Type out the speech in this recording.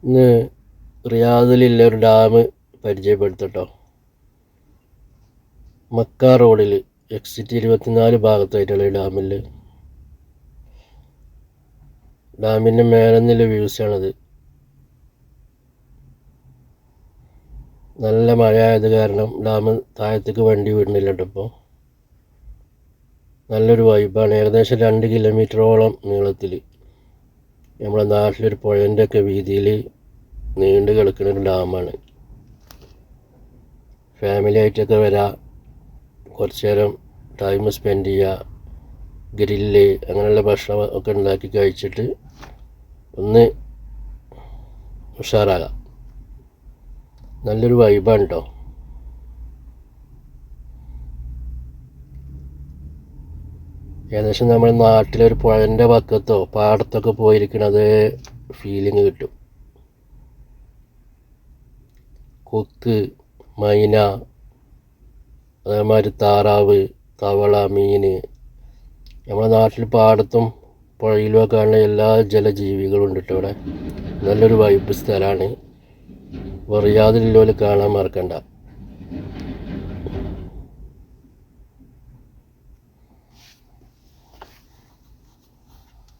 ഇന്ന് റിയാദിലുള്ള ഒരു dam പരിചയപ്പെടുത്തട്ടോ. Mecca റോഡിൽ എക്സിറ്റ് 24 ഭാഗത്തായിട്ടുള്ള ഈ ഡാമിൻ്റെ മേലെ നിന്നുള്ള വ്യൂസാണത്. നല്ല മഴ ആയത് കാരണം ഡാം താഴത്തേക്ക് വണ്ടി വിടുന്നില്ല കേട്ടോ. ഇപ്പോൾ നല്ലൊരു വൈബാണ്. ഏകദേശം 2 കിലോമീറ്ററോളം നീളത്തിൽ നമ്മുടെ നാട്ടിലൊരു പുഴൻ്റെ ഒക്കെ വീതിയിൽ നീണ്ടു കിടക്കുന്ന ഒരു ഡാമാണ്. ഫാമിലി ആയിട്ടൊക്കെ വരാം, കുറച്ച് നേരം ടൈം സ്പെൻഡ് ചെയ്യുക, ഗ്രില്ല് അങ്ങനെയുള്ള ഭക്ഷണം ഒക്കെ ഉണ്ടാക്കി കഴിച്ചിട്ട് ഒന്ന് ഉഷാറാകാം. നല്ലൊരു വൈബാണ് കേട്ടോ. ഏകദേശം നമ്മുടെ നാട്ടിലൊരു പുഴൻ്റെ പക്കത്തോ പാടത്തൊക്കെ പോയിരിക്കണത് ഫീലിംഗ് കിട്ടും. കൊക്ക്, മൈന, അതേമാതിരി താറാവ്, തവള, മീൻ, നമ്മുടെ നാട്ടിൽ പാടത്തും പുഴയിലും ഒക്കെ കാണുന്ന എല്ലാ ജലജീവികളും ഉണ്ട് കേട്ടോ ഇവിടെ. നല്ലൊരു വൈബ് സ്ഥലമാണ്. റിയാദിലുള്ളവർ കാണാൻ മറക്കണ്ട.